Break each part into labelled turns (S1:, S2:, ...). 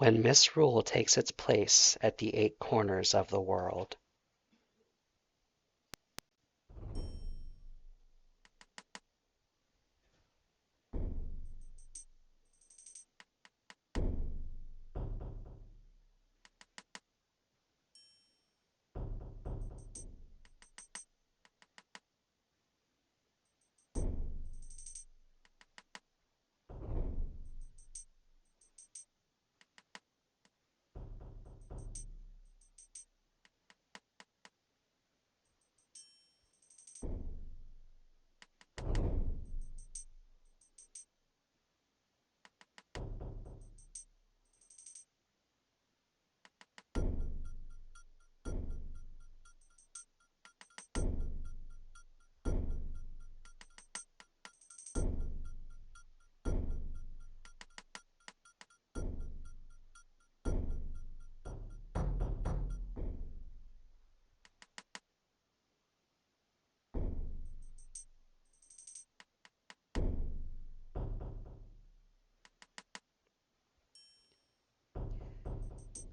S1: when misrule takes its place at the eight corners of the world.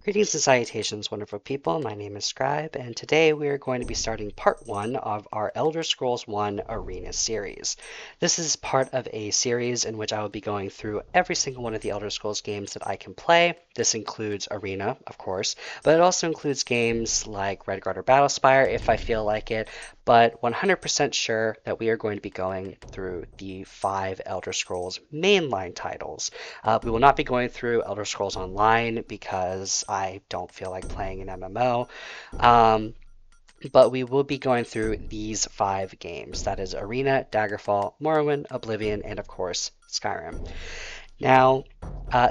S1: Greetings and salutations, wonderful people. My name is Scribe, and today we are going to be starting part one of our Elder Scrolls 1 Arena series. This is part of a series in which I will be going through every single one of the Elder Scrolls games that I can play. This includes Arena, of course, but it also includes games like Redguard or Battlespire if I feel like it, but 100% sure that we are going to be going through the 5 Elder Scrolls mainline titles. We will not be going through Elder Scrolls Online because I don't feel like playing an MMO. But we will be going through these 5 games. That is Arena, Daggerfall, Morrowind, Oblivion, and of course, Skyrim. Now,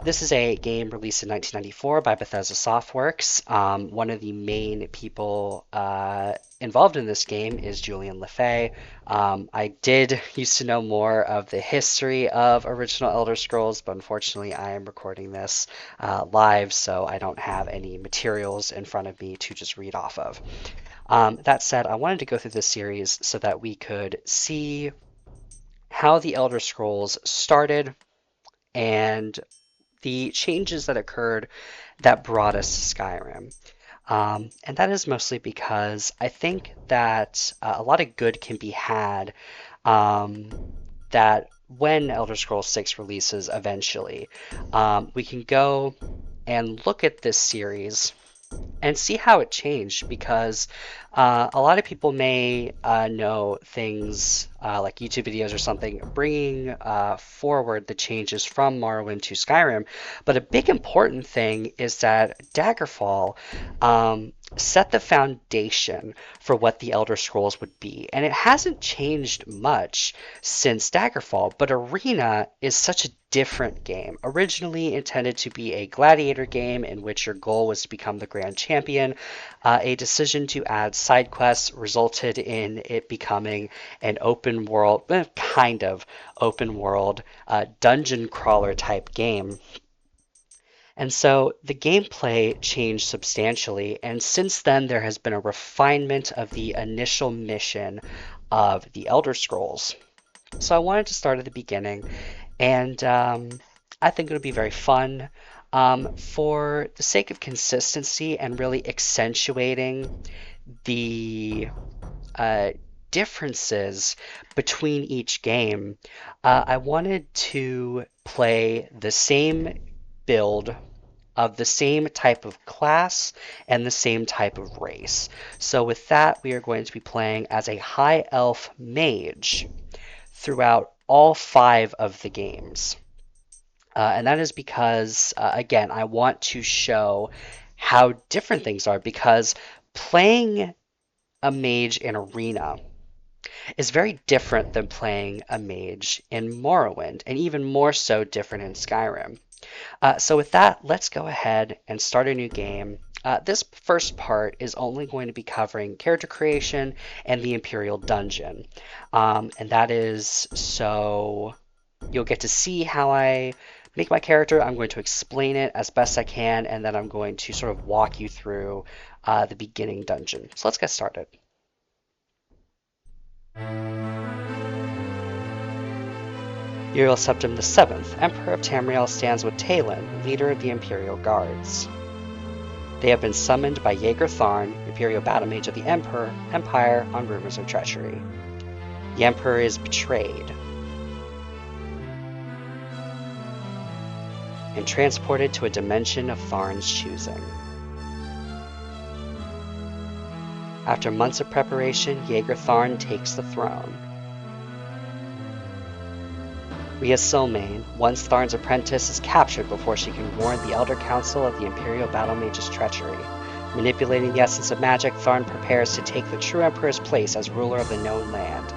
S1: this is a game released in 1994 by Bethesda Softworks. One of the main people involved in this game is Julian LeFay. I did used to know more of the history of original Elder Scrolls, but unfortunately I am recording this live, so I don't have any materials in front of me to just read off of. That said, I wanted to go through this series so that we could see how the Elder Scrolls started and the changes that occurred that brought us to Skyrim. And that is mostly because I think that a lot of good can be had um, that when Elder Scrolls 6 releases eventually, we can go and look at this series and see how it changed because a lot of people may know things like YouTube videos or something bringing forward the changes from Morrowind to Skyrim. But a big important thing is that Daggerfall set the foundation for what the Elder Scrolls would be. And it hasn't changed much since Daggerfall, but Arena is such a different game. Originally intended to be a gladiator game in which your goal was to become the grand champion, a decision to add side quests resulted in it becoming an open world, kind of open world, dungeon crawler type game. And so the gameplay changed substantially, and since then there has been a refinement of the initial mission of the Elder Scrolls. So I wanted to start at the beginning, and I think it'll be very fun for the sake of consistency and really accentuating the uh, differences between each game. I wanted to play the same build of the same type of class and the same type of race. So with that, we are going to be playing as a high elf mage throughout all 5 of the games. And that is because, again, I want to show how different things are because playing a mage in Arena is very different than playing a mage in Morrowind, and even more so different in Skyrim. So with that, let's go ahead and start a new game. This first part is only going to be covering character creation and the Imperial Dungeon. And that is so you'll get to see how I make my character. I'm going to explain it as best I can, and then I'm going to sort of walk you through the beginning dungeon. So let's get started. Uriel Septim VII, Emperor of Tamriel, stands with Talon, leader of the Imperial Guards. They have been summoned by Jaeger Tharn, Imperial Battlemage of the Empire, on rumors of treachery. The Emperor is betrayed and transported to a dimension of Tharn's choosing. After months of preparation, Jaeger Tharn takes the throne. Rhea Silmaine, once Tharn's apprentice, is captured before she can warn the Elder Council of the Imperial Battlemage's treachery. Manipulating the essence of magic, Tharn prepares to take the true Emperor's place as ruler of the known land.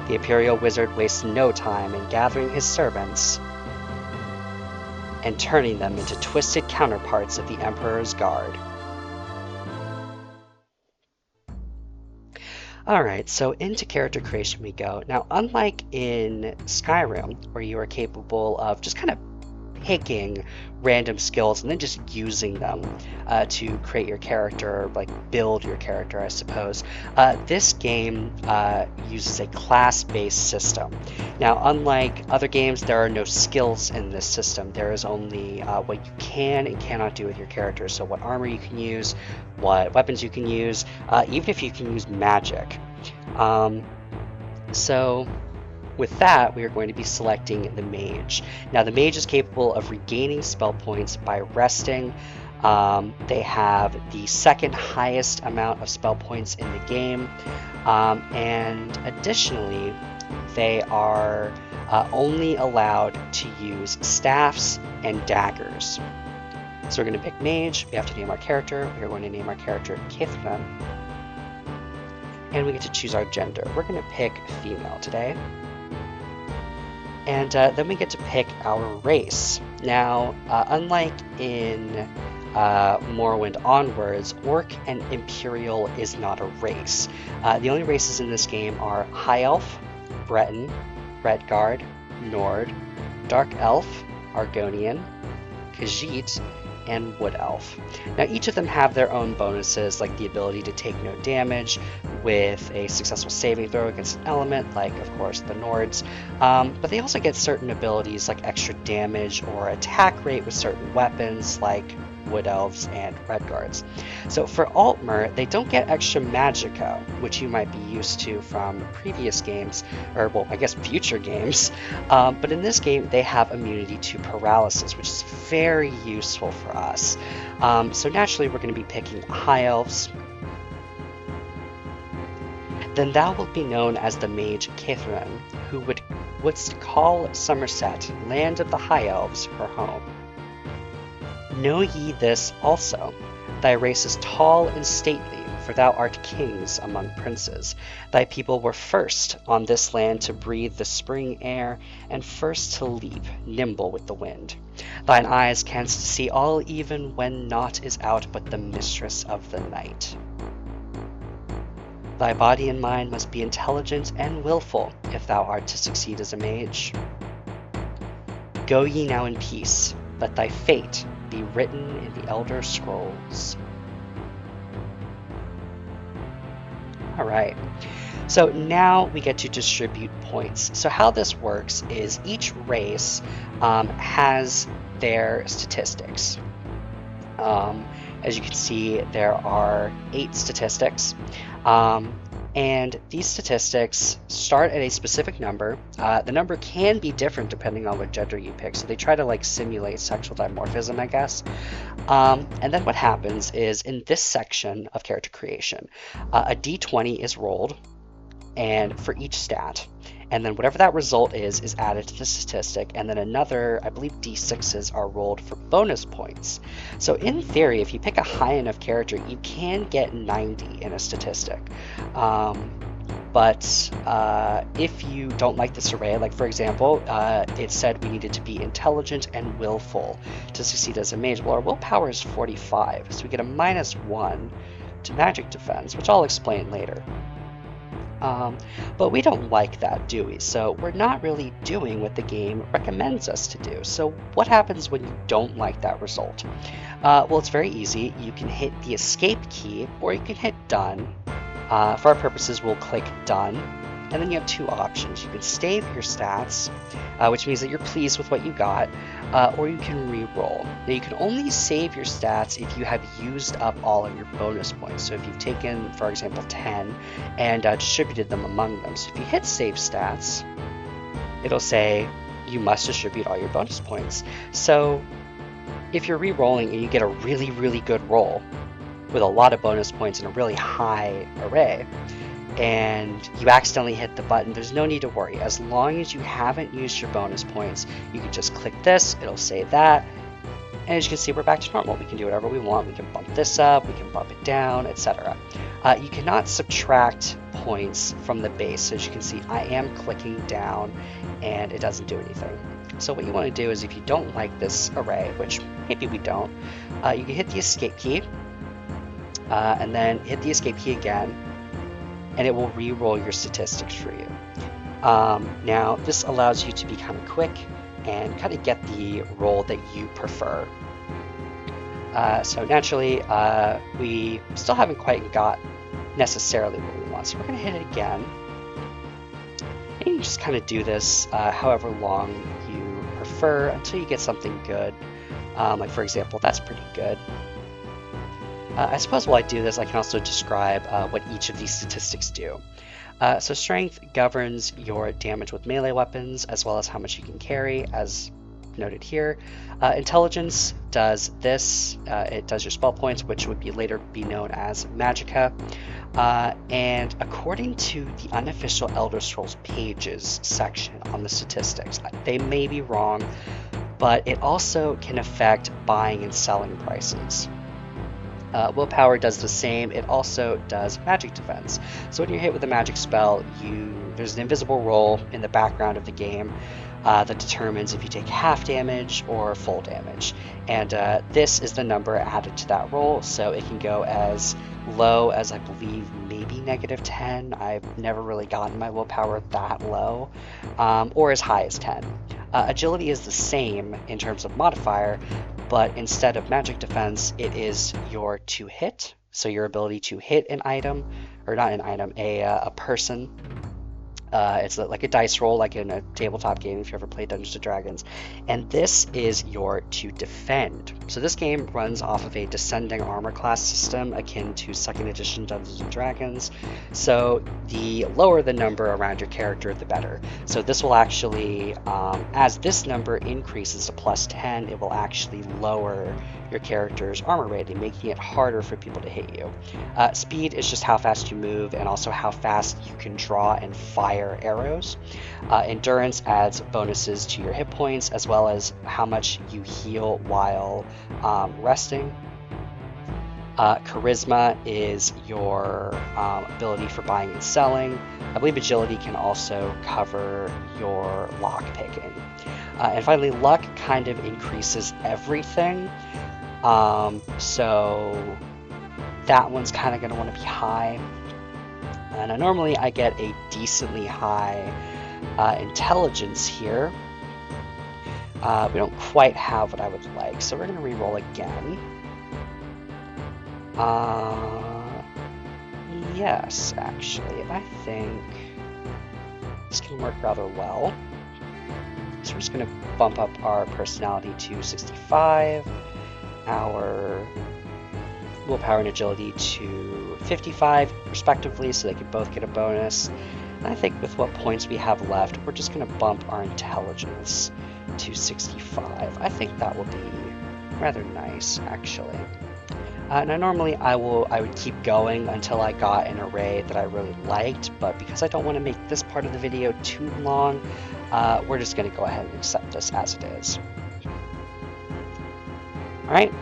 S1: The Imperial Wizard wastes no time in gathering his servants and turning them into twisted counterparts of the Emperor's Guard. Alright, so into character creation we go. Now, unlike in Skyrim, where you are capable of just kind of picking random skills and then just using them to create your character, like build your character, I suppose, this game uses a class-based system. Now, unlike other games, there are no skills in this system. There is only what you can and cannot do with your character. So what armor you can use, what weapons you can use, even if you can use magic. So with that, we are going to be selecting the mage. Now, the mage is capable of regaining spell points by resting. They have the second highest amount of spell points in the game, and additionally, they are only allowed to use staffs and daggers. So we're going to pick mage. We have to name our character. We're going to name our character Caetheryn, and we get to choose our gender. We're going to pick female today. And then we get to pick our race. Now, unlike in Morrowind onwards, Orc and Imperial is not a race. The only races in this game are High Elf, Breton, Redguard, Nord, Dark Elf, Argonian, Khajiit, and Wood Elf. Now, each of them have their own bonuses, like the ability to take no damage with a successful saving throw against an element, like, of course, the Nords. But they also get certain abilities like extra damage or attack rate with certain weapons, like Wood Elves and Redguards. So for Altmer, they don't get extra magicka, which you might be used to from previous games, or, well, I guess future games. But in this game, they have immunity to paralysis, which is very useful for us. So naturally, we're going to be picking High Elves. Then thou wilt be known as the mage Caetheryn, who wouldst call Somerset, land of the High Elves, her home. Know ye this also, thy race is tall and stately, for thou art kings among princes. Thy people were first on this land to breathe the spring air, and first to leap, nimble with the wind. Thine eyes canst see all even when naught is out but the mistress of the night. Thy body and mind must be intelligent and willful, if thou art to succeed as a mage. Go ye now in peace, let thy fate be written in the Elder Scrolls. Alright, so now we get to distribute points. So how this works is each race has their statistics. As you can see, there are 8 statistics. And these statistics start at a specific number. The number can be different depending on what gender you pick, so they try to like simulate sexual dimorphism, I guess. And then what happens is in this section of character creation, a d20 is rolled, and for each stat. And then whatever that result is added to the statistic, and then another, I believe d6s are rolled for bonus points. So in theory, if you pick a high enough character, you can get 90 in a statistic. But if you don't like this array, like for example, it said we needed to be intelligent and willful to succeed as a mage. Well, our willpower is 45, so we get a -1 to magic defense, which I'll explain later. But we don't like that, do we? So we're not really doing what the game recommends us to do. So what happens when you don't like that result? Well, it's very easy. You can hit the escape key, or you can hit done. For our purposes, we'll click done. And then you have two options. You can save your stats, which means that you're pleased with what you got, or you can re-roll. Now you can only save your stats if you have used up all of your bonus points. So if you've taken, for example, 10 and distributed them among them. So if you hit save stats, it'll say you must distribute all your bonus points. So if you're re-rolling and you get a really, really good roll with a lot of bonus points and a really high array, and you accidentally hit the button, there's no need to worry. As long as you haven't used your bonus points, you can just click this, it'll say that, and as you can see, we're back to normal. We can do whatever we want. We can bump this up, we can bump it down, etc. You cannot subtract points from the base. So as you can see, I am clicking down and it doesn't do anything. So what you want to do is, if you don't like this array, which maybe we don't, you can hit the escape key, and then hit the escape key again, and it will re-roll your statistics for you. Now, this allows you to be kind of quick and kind of get the roll that you prefer. So naturally, we still haven't quite got necessarily what we want, so we're going to hit it again. And you just kind of do this however long you prefer until you get something good. Like for example, that's pretty good. I suppose while I do this, I can also describe what each of these statistics do. So strength governs your damage with melee weapons, as well as how much you can carry, as noted here. Intelligence does this. It does your spell points, which would later be known as magicka. And according to the unofficial Elder Scrolls pages section on the statistics, they may be wrong, but it also can affect buying and selling prices. Willpower does the same. It also does magic defense. So when you're hit with a magic spell, there's an invisible roll in the background of the game that determines if you take half damage or full damage. And this is the number added to that roll, so it can go as low as, I believe, maybe -10. I've never really gotten my willpower that low, or as high as 10. Agility is the same in terms of modifier, but instead of magic defense, it is your to hit, so your ability to hit an item, or not an item, a person. It's like a dice roll, like in a tabletop game if you ever played Dungeons & Dragons. And this is your to defend. So this game runs off of a descending armor class system akin to 2nd edition Dungeons & Dragons. So the lower the number around your character, the better. So this will actually, as this number increases to +10, it will actually lower your character's armor rating, making it harder for people to hit you. Speed is just how fast you move, and also how fast you can draw and fire arrows. Endurance adds bonuses to your hit points, as well as how much you heal while resting. Charisma is your ability for buying and selling. I believe agility can also cover your lock picking. And finally, luck kind of increases everything. So that one's kind of going to want to be high. And normally I get a decently high intelligence here. We don't quite have what I would like, so we're going to re-roll again. Yes, actually, I think this can work rather well. So we're just going to bump up our personality to 65, our willpower and agility to 55 respectively, so they could both get a bonus. And I think with what points we have left, we're just going to bump our intelligence to 65. I think that will be rather nice, actually. Now normally I would keep going until I got an array that I really liked, but because I don't want to make this part of the video too long, we're just going to go ahead and accept this as it is. Alright.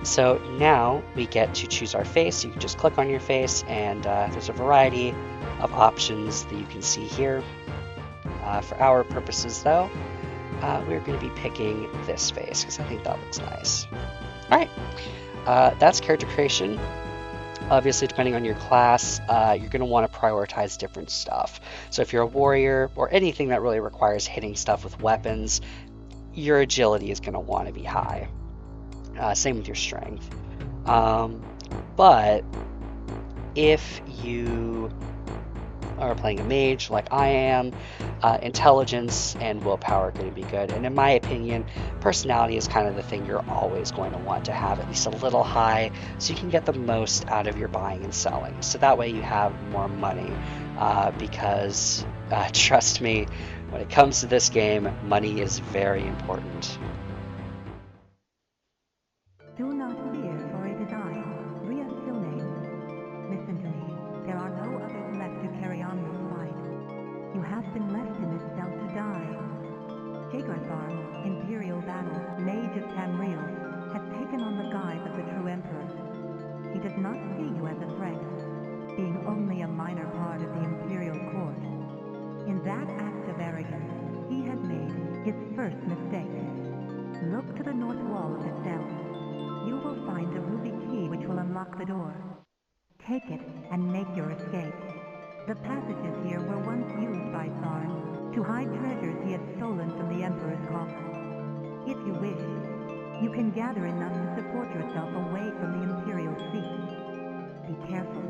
S1: So now we get to choose our face. You can just click on your face, and there's a variety of options that you can see here. For our purposes though, we're going to be picking this face because I think that looks nice. Alright, that's character creation. Obviously, depending on your class, you're going to want to prioritize different stuff. So if you're a warrior, or anything that really requires hitting stuff with weapons, your agility is going to want to be high. Same with your strength. But if you or playing a mage like I am, intelligence and willpower are going to be good. And in my opinion, personality is kind of the thing you're always going to want to have at least a little high so you can get the most out of your buying and selling. So that way you have more money because trust me, when it comes to this game, money is very important.
S2: Do not fear, for it is I, Rhea Silnane. Listen to me. There are no others left to carry on this fight. You have been left in this cell to die. Caetheryn, Imperial Battlemage of Tamriel, has taken on the guise of the true Emperor. He does not see you as a threat, being only a minor part of the Imperial Court. In that act of arrogance, he has made his first mistake. Look to the north wall of the cell. You will find a ruby key which will unlock the door. Take it and make your escape. The passages here were once used by Caetheryn to hide treasures he had stolen from the Emperor's coffer. If you wish, you can gather enough to support yourself away from the Imperial seat. Be careful.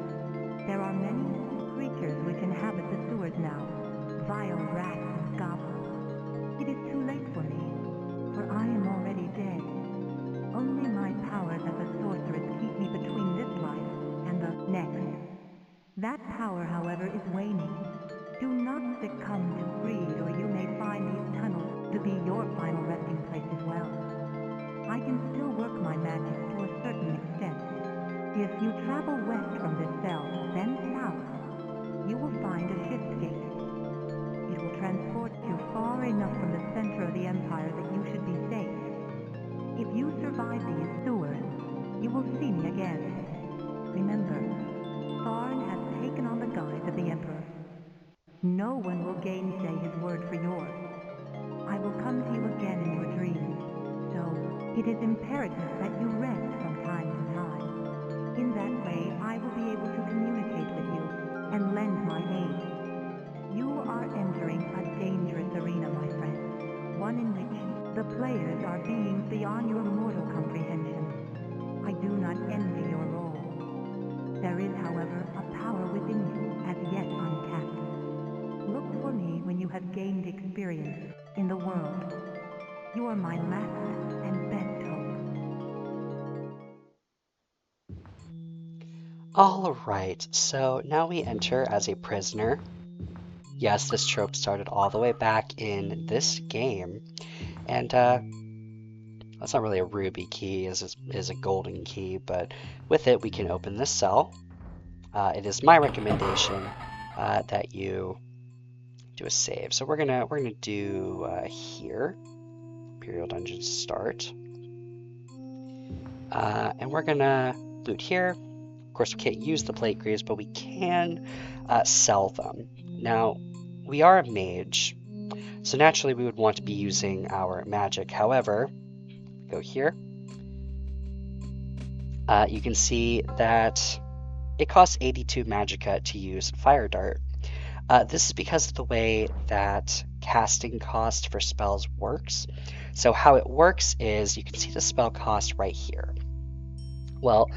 S2: There are many creatures which inhabit the sewers now, vile rats and goblins. It is too late for me, for I am already dead. Only my powers as a sorceress keep me between this life and the next. That power, however, is waning. Do not succumb to greed, or you may find these tunnels to be your final resting place as well. I can still work my magic to a certain extent. If you travel west from this cell, then south, you will find a ship's gate. It will transport you far enough from the center of the Empire that you should be safe. If you survive these sewers, you will see me again. Remember, Caetheryn has taken on the guise of the Emperor. No one will gainsay his word for yours. I will come to you again in your dreams, so it is imperative that you rest from time to time. In that way, I will be able to communicate with you and lend my aid. You are entering a dangerous arena, my friend, one in which the players are beings beyond your mortal comprehension. I do not envy your role. There is, however, a power within you as yet untapped. Look for me when you have gained experience in the world. You are my last and best hope.
S1: Alright, so now we enter as a prisoner. Yes, this trope started all the way back in this game. And that's not really a ruby key, is a golden key, but with it we can open this cell. It is my recommendation that you do a save. So we're gonna do here, Imperial Dungeons start, and we're gonna loot here. Of course, we can't use the plate greaves, but we can sell them. Now, we are a mage, so naturally we would want to be using our magic. However, go here. You can see that it costs 82 magicka to use Fire Dart. This is because of the way that casting cost for spells works. So how it works is, you can see the spell cost right here. Well,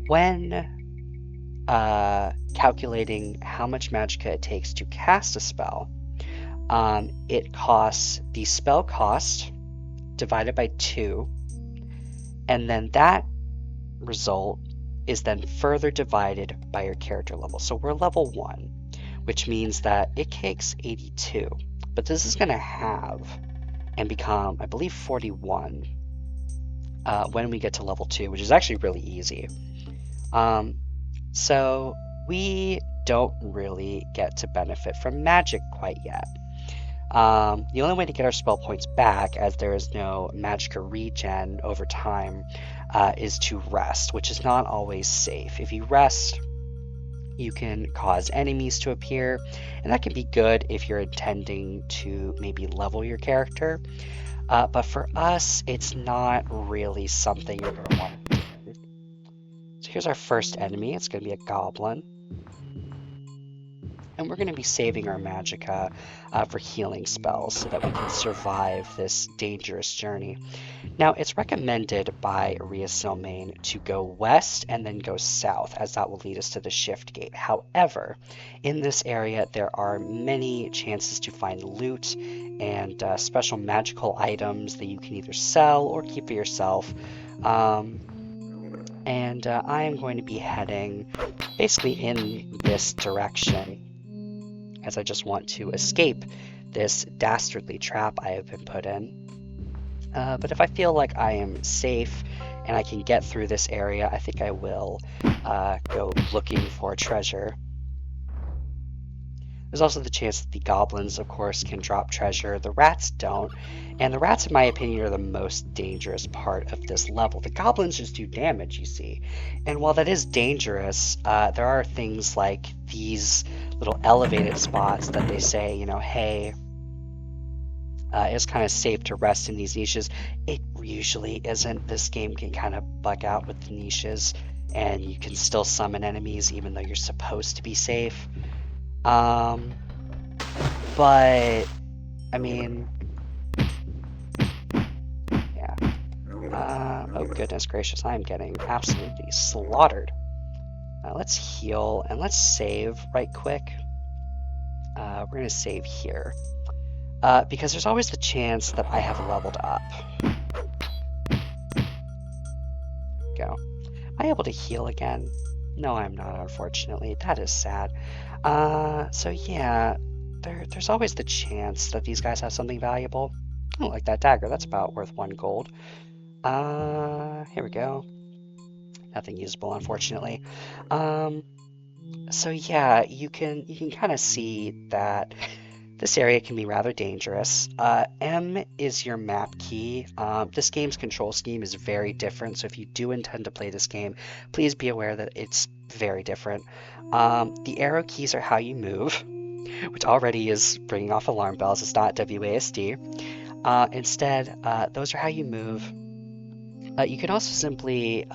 S1: when calculating how much magicka it takes to cast a spell, it costs the spell cost divided by 2, and then that result is then further divided by your character level. So we're level 1, which means that it takes 82, but this is going to halve and become, I believe, 41 when we get to level 2, which is actually really easy. So we don't really get to benefit from magic quite yet. The only way to get our spell points back, as there is no magicka regen over time, is to rest, which is not always safe. If you rest, you can cause enemies to appear, and that can be good if you're intending to maybe level your character. But for us, it's not really something you're going to want to do. So here's our first enemy. It's going to be a goblin. and we're going to be saving our magicka for healing spells so that we can survive this dangerous journey. Now, it's recommended by Aria Silmain to go west and then go south, as that will lead us to the Shift Gate. However, in this area, there are many chances to find loot and special magical items that you can either sell or keep for yourself. I am going to be heading basically in this direction, as I just want to escape this dastardly trap I have been put in. But if I feel like I am safe and I can get through this area, I think I will go looking for treasure. There's also the chance that the goblins, of course, can drop treasure. The rats don't. And the rats, in my opinion, are the most dangerous part of this level. The goblins just do damage, you see. And while that is dangerous, there are things like these little elevated spots that they say, you know, hey, it's kind of safe to rest in these niches. It usually isn't. This game can kind of bug out with the niches, and you can still summon enemies even though you're supposed to be safe. But, I mean, yeah. Oh goodness gracious, I am getting absolutely slaughtered. Let's heal, and let's save right quick. We're going to save here. Because there's always the chance that I have leveled up. Go. Am I able to heal again? No, I'm not, unfortunately. That is sad. So yeah, there's always the chance that these guys have something valuable. Oh, like that dagger. That's about worth 1 gold. Here we go. Nothing usable, unfortunately. So yeah, you can kind of see that this area can be rather dangerous. M is your map key. This game's control scheme is very different, so if you do intend to play this game, please be aware that it's very different. The arrow keys are how you move, which already is bringing off alarm bells. It's not WASD. Instead, those are how you move. You can also simply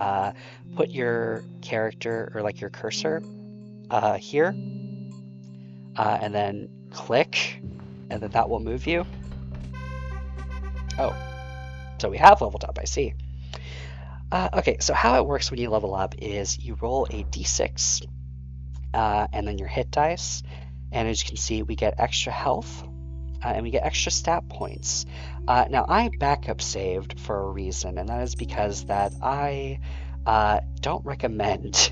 S1: put your character, or like your cursor, here, and then click, and then that will move you. Oh, so we have leveled up, I see. Okay, so how it works when you level up is you roll a d6, and then your hit dice, and as you can see, we get extra health, and we get extra stat points. Now, I backup saved for a reason, and that is because that I don't recommend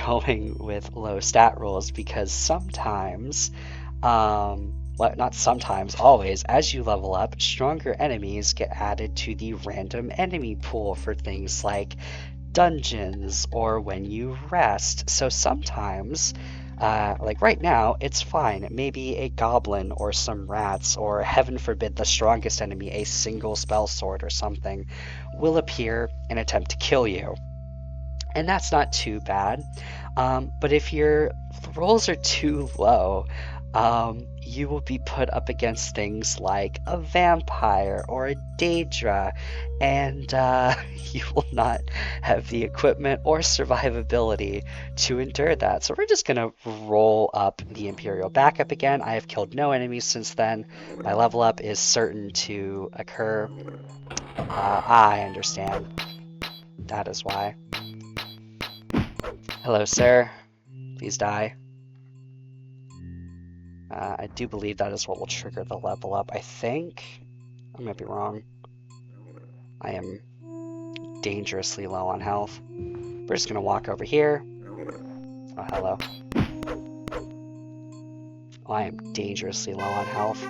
S1: going with low stat rolls, because sometimes, well, not sometimes, always, as you level up, stronger enemies get added to the random enemy pool for things like dungeons or when you rest. So sometimes, like right now, it's fine. Maybe a goblin or some rats, or heaven forbid the strongest enemy, a single spell sword or something, will appear and attempt to kill you. And that's not too bad. But if your rolls are too low, you will be put up against things like a vampire or a daedra, and you will not have the equipment or survivability to endure that. So we're just going to roll up the Imperial backup again. I have killed no enemies since then. My level up is certain to occur. I understand. That is why. Hello, sir. Please die. I do believe that is what will trigger the level up, I think. I might be wrong. I am dangerously low on health. We're just going to walk over here. Oh, hello. Oh, I am dangerously low on health.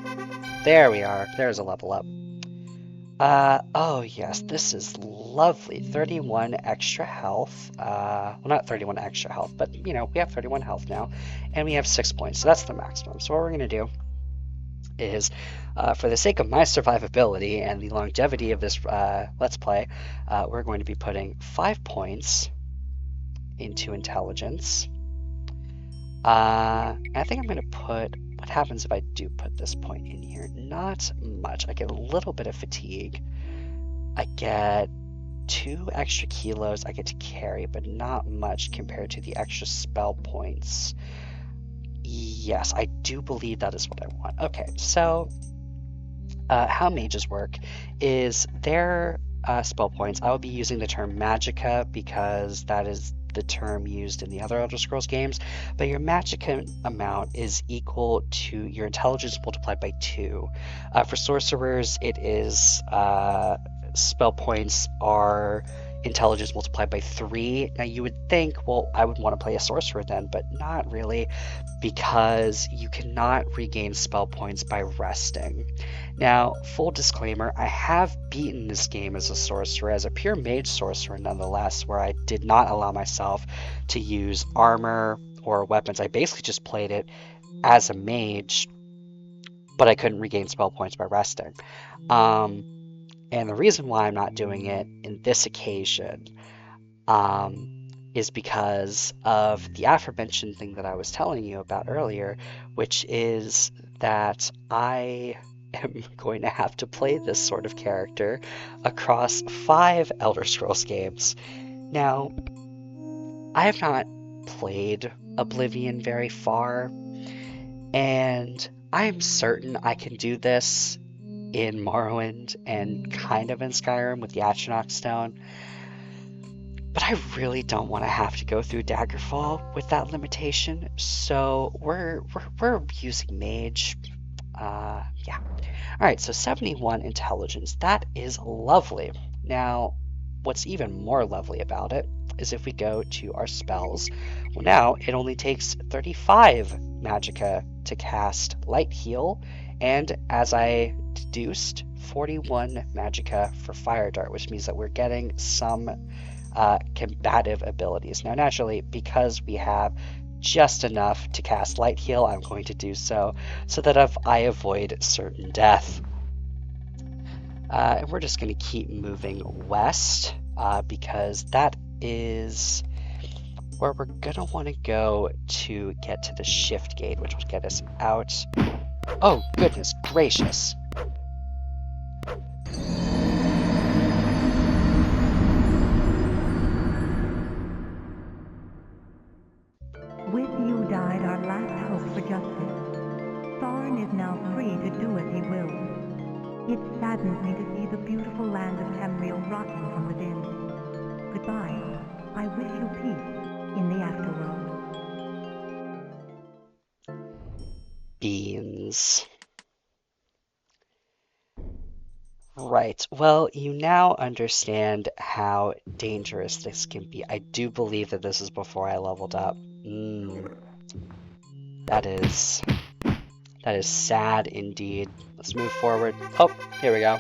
S1: There we are. There's a level up. Oh yes, this is lovely. 31 extra health. Well, not 31 extra health, but, you know, we have 31 health now, and we have 6 points, so that's the maximum. So what we're going to do is, for the sake of my survivability and the longevity of this Let's Play, we're going to be putting 5 points into intelligence. I think I'm going to put... What happens if I do put this point in here? Not much. I get a little bit of fatigue. I get 2 extra kilos I get to carry, but not much compared to the extra spell points. Yes, I do believe that is what I want. Okay, so how mages work is their spell points. I will be using the term magica because that is the term used in the other Elder Scrolls games, but your magica amount is equal to your intelligence multiplied by 2. For sorcerers, it is spell points are intelligence multiplied by 3. Now you would think, well, I would want to play a sorcerer then, but not really, because you cannot regain spell points by resting. Now, full disclaimer, I have beaten this game as a sorcerer, as a pure mage sorcerer nonetheless, where I did not allow myself to use armor or weapons. I basically just played it as a mage, but I couldn't regain spell points by resting. And the reason why I'm not doing it in this occasion is because of the aforementioned thing that I was telling you about earlier, which is that I am going to have to play this sort of character across 5 Elder Scrolls games. Now, I have not played Oblivion very far, and I am certain I can do this in Morrowind and kind of in Skyrim with the Atronach Stone. But I really don't want to have to go through Daggerfall with that limitation, so we're using Mage. Yeah. All right, so 71 intelligence. That is lovely. Now, what's even more lovely about it is if we go to our spells. Well, now it only takes 35 magicka to cast Light Heal, and as I deduced, 41 magicka for Fire Dart, which means that we're getting some combative abilities. Now, naturally, because we have just enough to cast Light Heal, I'm going to do so that if I avoid certain death. And we're just going to keep moving west because that is where we're going to want to go to get to the Shift Gate, which will get us out. Oh, goodness gracious.
S2: With you died our last hope for justice. Thorn is now free to do as he wills. It saddens me to see the beautiful land of Tamriel rotten from within. Goodbye. I wish you peace in the afterworld.
S1: Beans. Right. Well, you now understand how dangerous this can be. I do believe that this is before I leveled up. That is sad indeed. Let's move forward. Oh, here we go.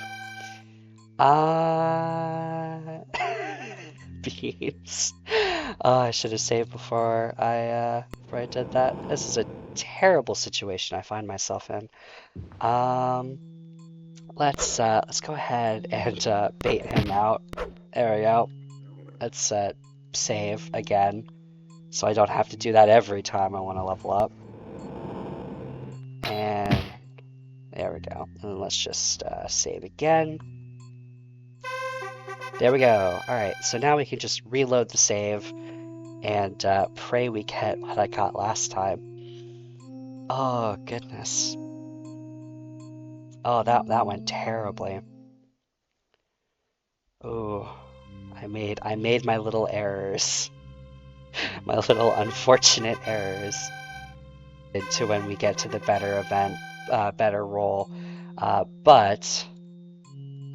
S1: Beans. Oh, I should have saved before I did that. This is a terrible situation I find myself in. Let's go ahead and bait him out. There we go. Let's save again, so I don't have to do that every time I want to level up. And there we go. And let's just save again. There we go. Alright, so now we can just reload the save and pray we get what I got last time. Oh, goodness. Oh, that went terribly. Oh, I made my little errors. My little unfortunate errors into when we get to the better event, better roll. But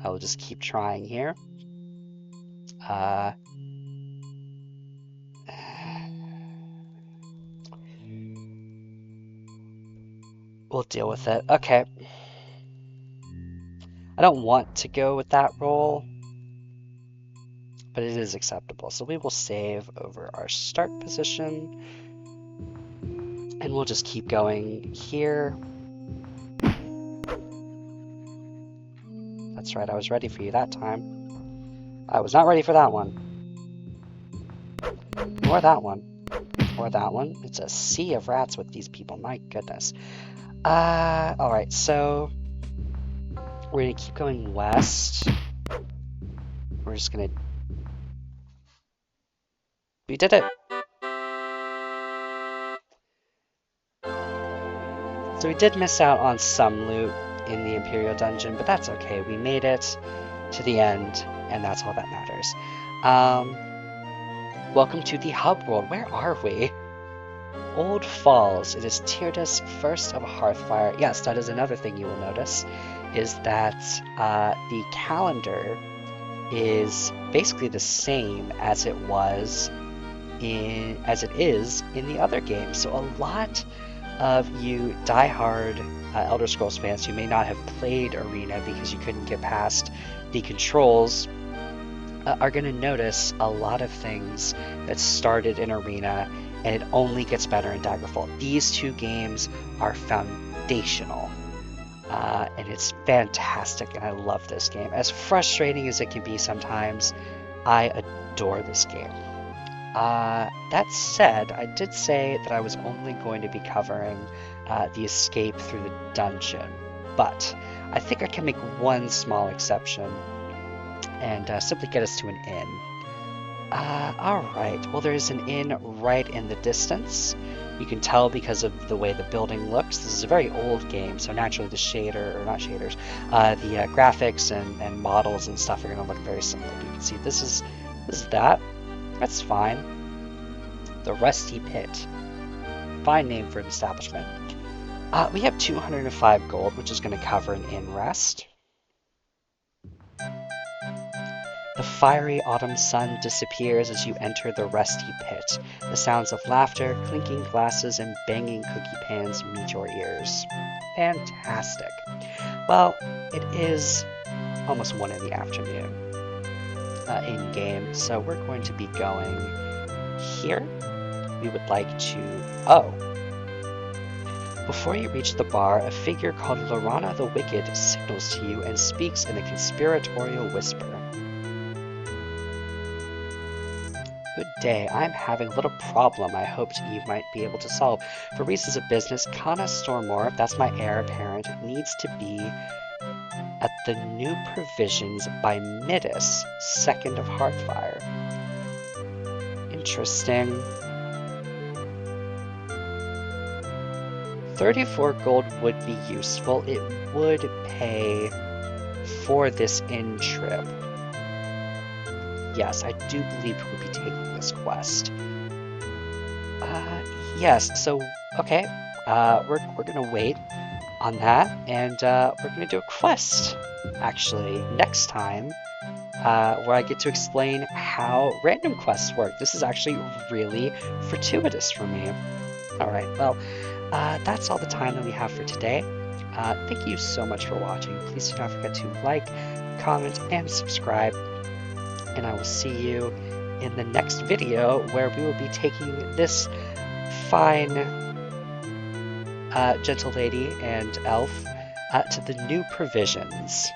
S1: I will just keep trying here. We'll deal with it. Okay. I don't want to go with that roll, but it is acceptable. So we will save over our start position, and we'll just keep going here. That's right, I was ready for you that time. I was not ready for that one. Or that one. Or that one. It's a sea of rats with these people, my goodness. Alright, so we're gonna keep going west. We're just gonna... We did it! So we did miss out on some loot in the Imperial dungeon, but that's okay. We made it to the end, and that's all that matters. Welcome to the hub world. Where are we? Old Falls. It is Tyrda's first of Hearthfire. Yes, that is another thing you will notice, is that the calendar is basically the same as it is in the other games. So a lot of you diehard Elder Scrolls fans who may not have played Arena because you couldn't get past the controls are going to notice a lot of things that started in Arena, and it only gets better in Daggerfall. These two games are foundational, and it's fantastic, and I love this game. As frustrating as it can be sometimes, I adore this game. That said, I did say that I was only going to be covering the escape through the dungeon, but I think I can make one small exception and simply get us to an inn. Alright, well there's an inn right in the distance. You can tell because of the way the building looks. This is a very old game, so naturally the the graphics and models and stuff are going to look very similar. But you can see this is that. That's fine. The Rusty Pit. Fine name for an establishment. We have 205 gold, which is going to cover an inn rest. The fiery autumn sun disappears as you enter the Rusty Pit. The sounds of laughter, clinking glasses, and banging cookie pans meet your ears. Fantastic. Well, it is almost 1 in the afternoon in-game, so we're going to be going here. We would like to... Before you reach the bar, a figure called Lorana the Wicked signals to you and speaks in a conspiratorial whisper. Good day. I'm having a little problem I hoped you might be able to solve. For reasons of business, Kana Stormore, that's my heir apparent, needs to be at the new provisions by Midas, 2nd of Hearthfire. Interesting. 34 gold would be useful. It would pay for this inn trip. Yes, I do believe we'll be taking this quest. Yes, so, okay. We're gonna wait on that, and we're gonna do a quest, actually, next time, where I get to explain how random quests work. This is actually really fortuitous for me. Alright, well, that's all the time that we have for today. Thank you so much for watching. Please do not forget to like, comment, and subscribe. And I will see you in the next video, where we will be taking this fine gentle lady and elf to the new provisions.